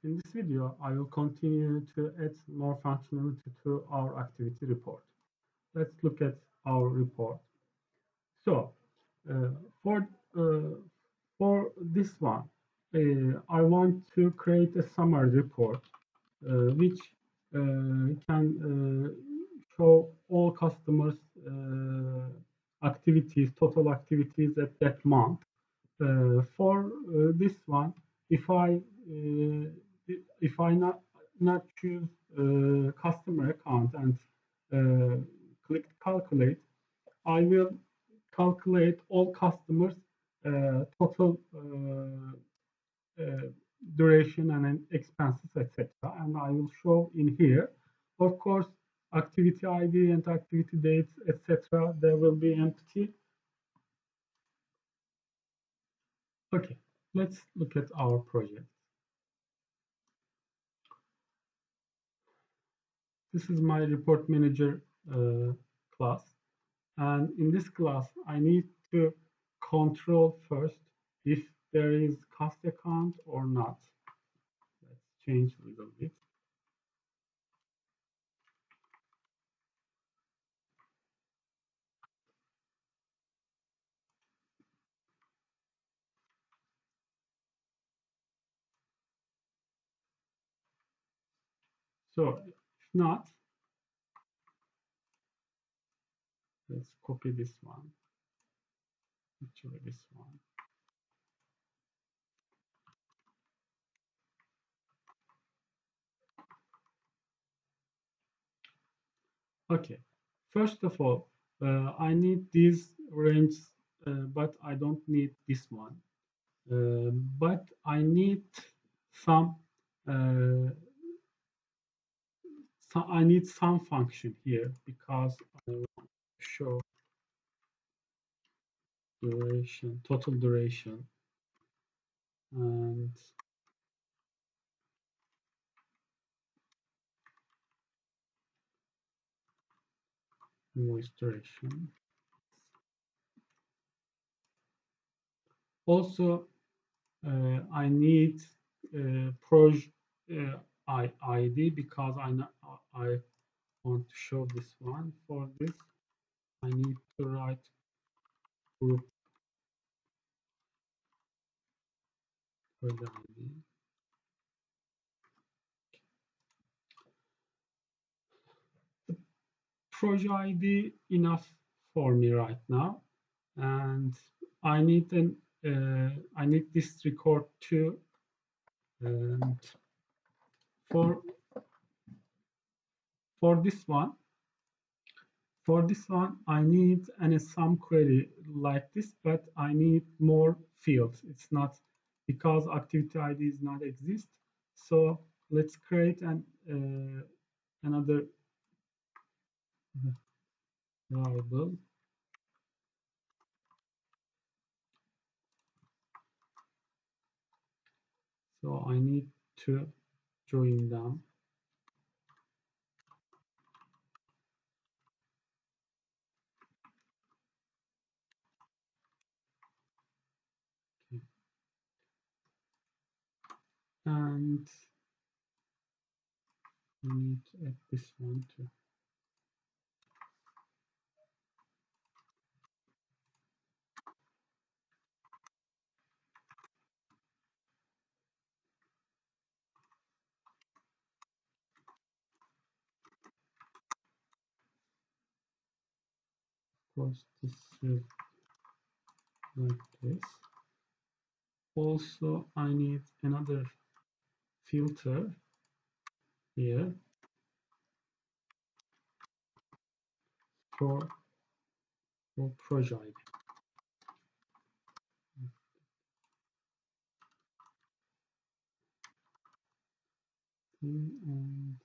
In this video, I will continue to add more functionality to our activity report. Let's look at our report. So, uh, for uh, for this one, I want to create a summary report which can show all customers' activities, total activities at that month. For this one, if I not choose customer account and click calculate, I will calculate all customers total uh, duration and expenses, etc. And I will show in here. Of course, activity ID and activity dates, etc. They will be empty. Okay, let's look at our project. This is my report manager class. And in this class, I need to control first if there is cost account or not. Let's change a little bit. So if not, let's copy this one, actually this one. Okay, first of all, I need these range, but I don't need this one. But I need some, uh, I need some function here because I want to show duration, total duration, and invoice duration. Also, I need proj ID because I want to show this one. For this, I need to write group project ID. Project ID enough for me right now, and I need I need this record too. And for for this one, I need an sum query like this, but I need more fields. It's not because activity ID is not exist. So let's create an another variable. So I need to join them. Okay. And we need to add this one too. Of course, this is like this. Also, I need another filter here for project. And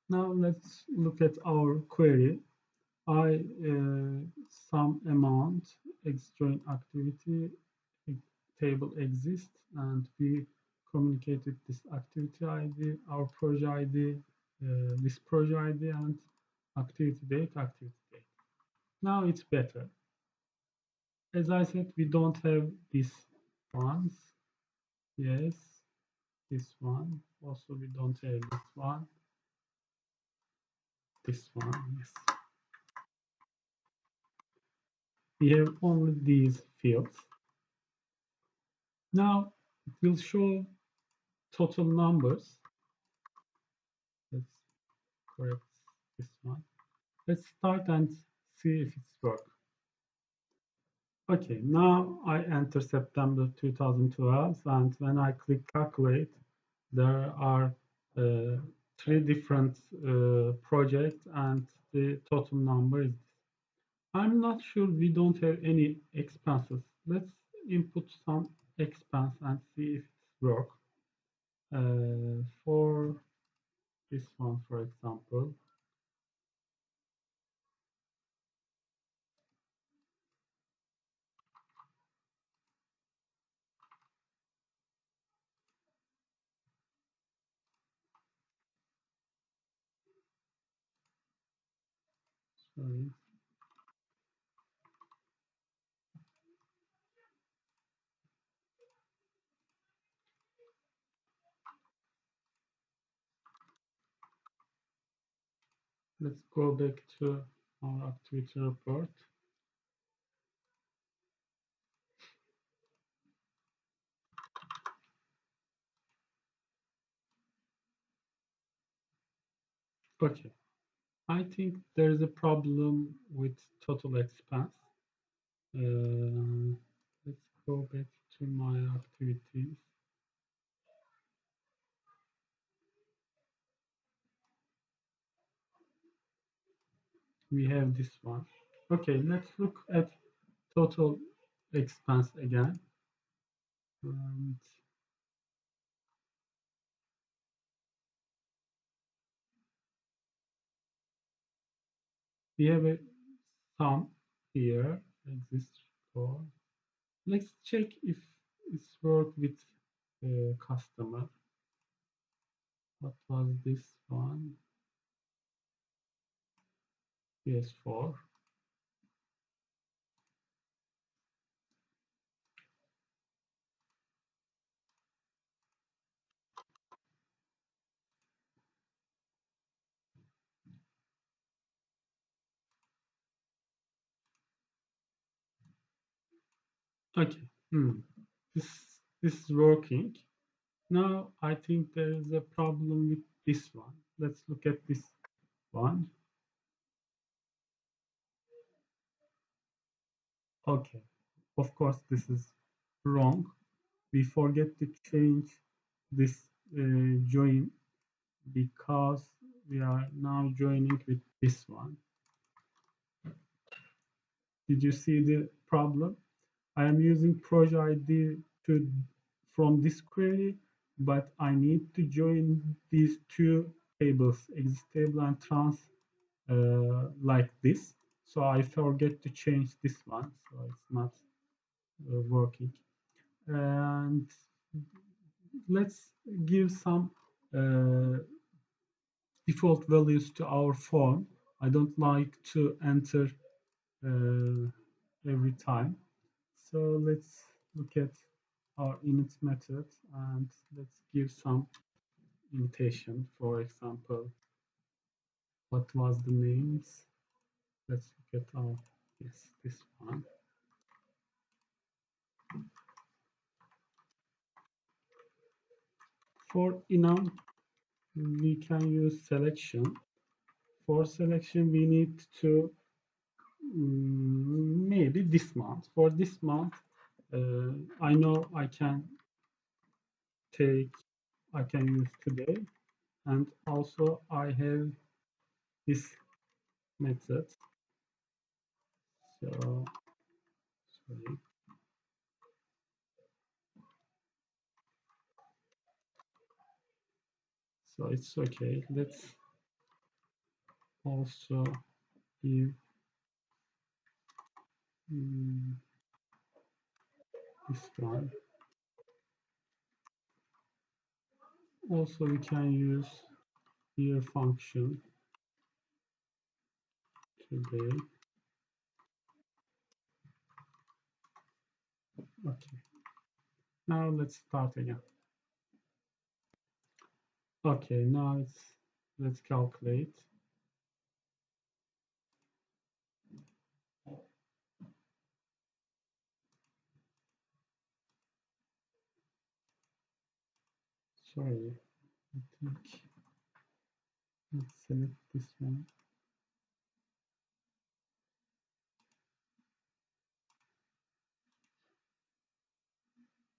now let's look at our query. I some amount join activity table exists, and we communicated this activity ID, our project ID, this project ID and activity date, activity date. Now it's better. As I said, we don't have these ones. Yes, this one. Also, we don't have this one. This one, yes. We have only these fields. Now it will show total numbers. Let's correct this one. Let's start and see if it's work. Okay, now I enter September 2012, and when I click calculate, there are uh, three different projects, and the total number is. I'm not sure we don't have any expenses. Let's input some expense and see if it's work. For this one, for example, sorry, let's go back to our activity report. Okay, I think there is a problem with total expense. Let's go back to my activities. We have this one. Okay, let's look at total expense again. And we have a sum here exists for. Let's check if it's work with customer. What was this one? PS4. Okay. Hmm. This this is working. Now I think there is a problem with this one. Let's look at this one. Okay. Of course, this is wrong. We forget to change this join because we are now joining with this one. Did you see the problem? I am using project ID to from this query, but I need to join these two tables, exist table and trans, like this. So I forget to change this one, so it's not working. And let's give some uh, default values to our form. I don't like to enter uh, every time. So let's look at our init method and let's give some invitation. For example, what was the names? Let's look at our, yes, this one. For enum, we can use selection. For selection, we need to maybe this month. For this month, I know take, I can use today, and also I have this method. So sorry. So it's okay. Let's also give this one. Also, we can use here function today. Okay, now let's start again. Okay, now let's calculate. Sorry, I think let's select this one.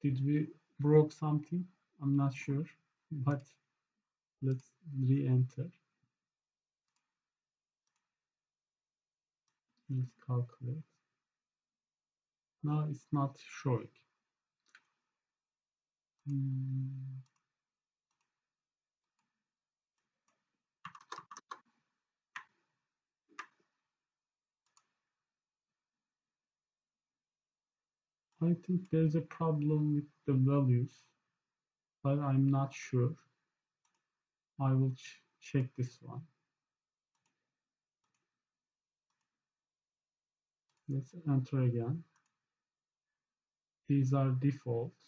Did we broke something? I'm not sure, but let's re-enter. Let's calculate. Now it's not showing. Hmm, I think there's a problem with the values, but I'm not sure. I will check this one. Let's enter again. These are defaults.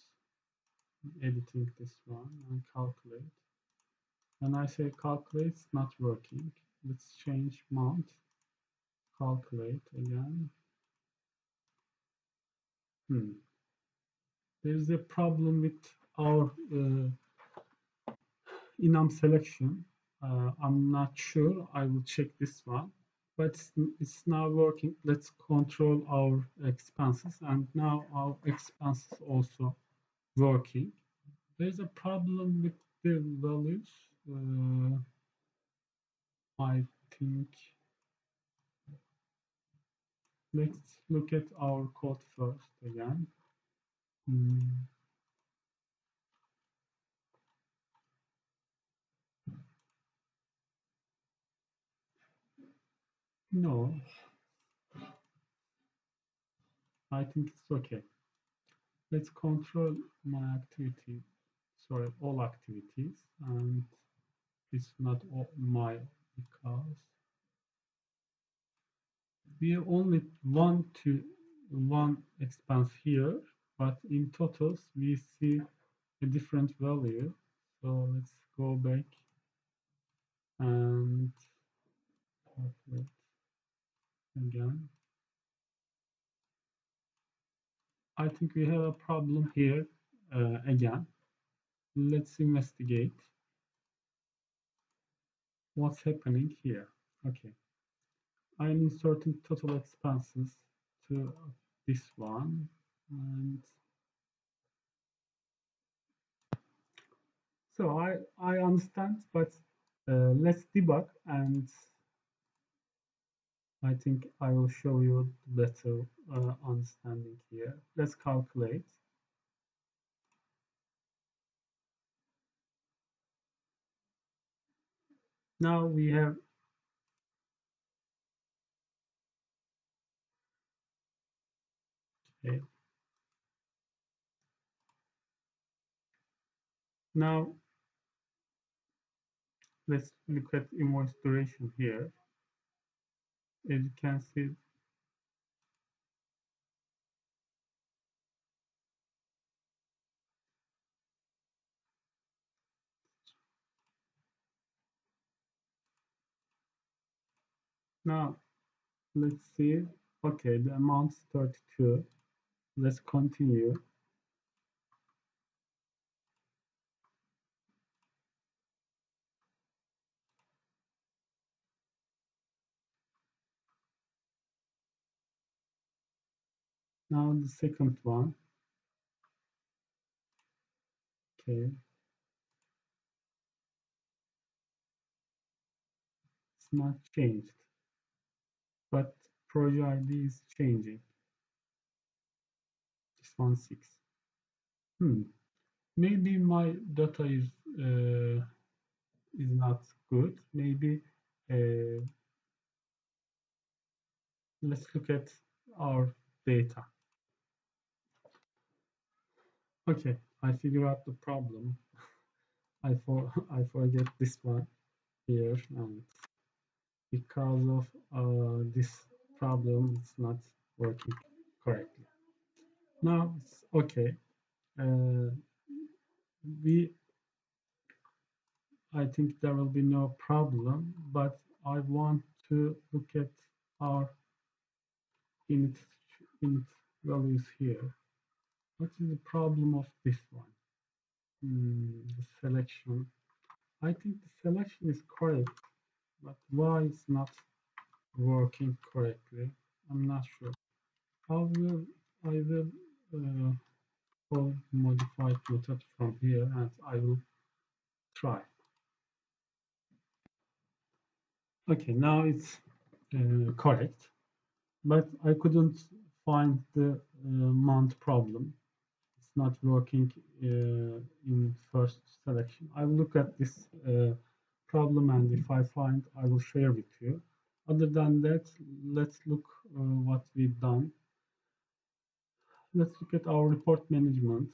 Editing this one and calculate. When I say calculate, it's not working. Let's change mount. Calculate again. There's a problem with our enum selection. I'm not sure. I will check this one. But it's now working. Let's control our expenses, and now our expenses also working. There's a problem with the values. I think let's look at our code first again. Hmm, no, I think it's okay. Let's control my activity, sorry, all activities, and it's not all my because we only want to one expense here, but in totals we see a different value. So let's go back and calculate again. I think we have a problem here again. Let's investigate what's happening here. Okay, I'm inserting total expenses to this one, and so I understand, but let's debug, and I think I will show you better understanding here. Let's calculate. Now we have okay. Now let's look at invoice duration here. As you can see, now let's see. Okay, the amount's 32. Let's continue. Now the second one. Okay, it's not changed, but project ID is changing. This one 6. Hmm. Maybe my data is not good. Maybe uh, let's look at our data. Okay, I figure out the problem. I forget this one. here, and because of this problem, it's not working correctly. Now it's okay. Uh, we I think there will be no problem, but I want to look at our init, init values here. What is the problem of this one? The selection. I think the selection is correct, but why it's not working correctly? I'm not sure. I will call modified method from here, and I will try. Okay, now it's correct, but I couldn't find the mount problem. It's not working in first selection. I will look at this problem, and if I find, I will share with you. Other than that, let's look what we've done. Let's look at our report management.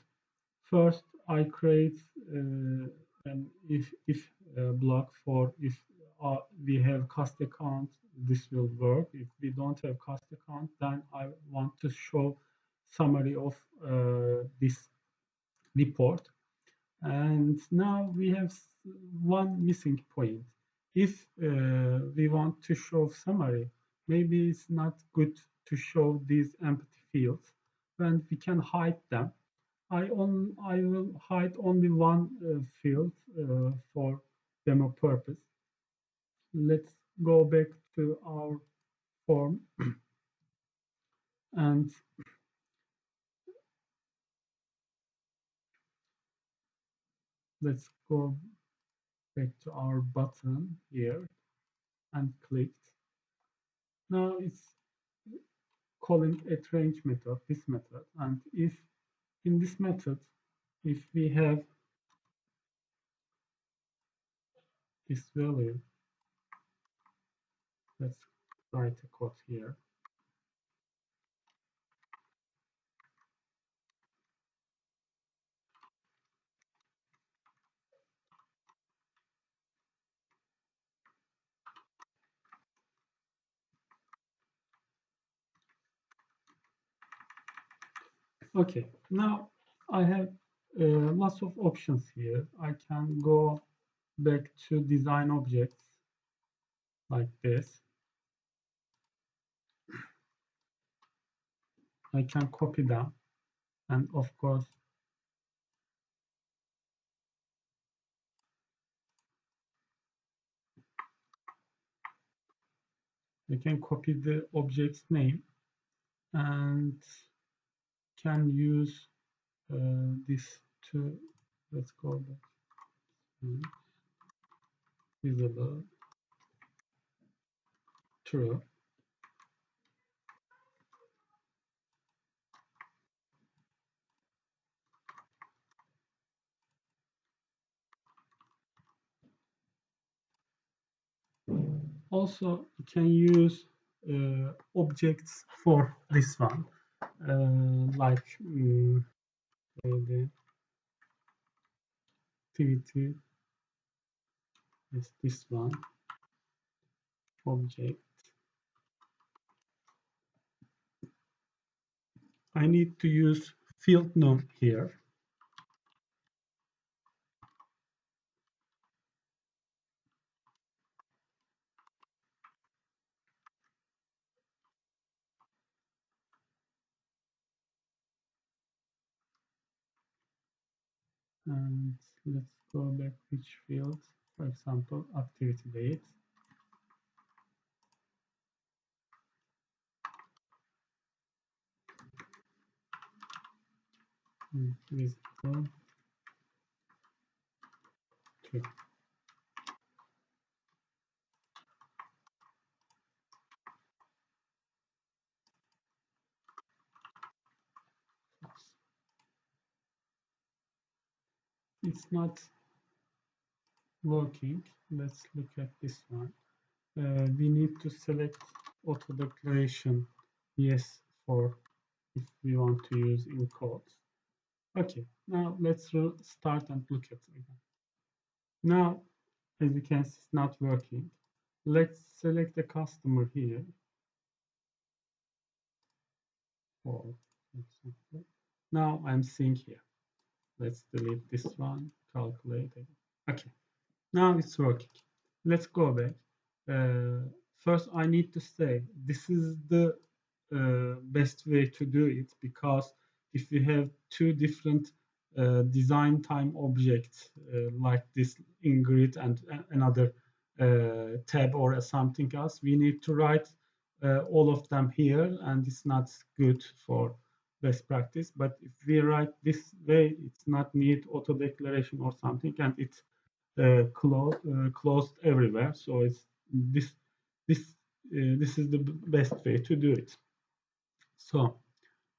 First, I create an if block for if we have cast account, this will work. If we don't have cast account, then I want to show summary of this report. And now we have one missing point. If we want to show summary, maybe it's not good to show these empty fields, and we can hide them. I will hide only one field for demo purpose. Let's go back to our form, and let's go back to our button here and click. Now it's calling a range method, this method. And if in this method, if we have this value, let's write a code here. Okay, now I have lots of options here. I can go back to design objects like this. I can copy them, and of course I can copy the object's name and can use this to, let's go back, visible true. Also, you can use objects for this one, like the activity is this one, object. I need to use field num here. And let's go back which field, for example, activity date. Visible true. It's not working. Let's look at this one. We need to select auto declaration yes for if we want to use in codes. Okay, now let's start and look at it again. Now As you can see, it's not working. Let's select a customer here for example. Now I'm seeing here. Let's delete this one, calculate again. Okay, now it's working. Let's go back. Uh, First, I need to say this is the best way to do it, because if we have two different design time objects like this ingrid and another tab or something else, we need to write all of them here, and it's not good for best practice. But if we write this way, it's not need auto declaration or something, and it's closed everywhere. So it's this this is the best way to do it. So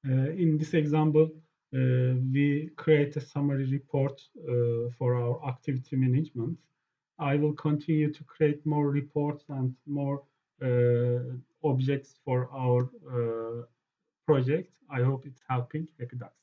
in this example, we create a summary report for our activity management. I will continue to create more reports and more objects for our project. I hope it's helping. Happy Ducks.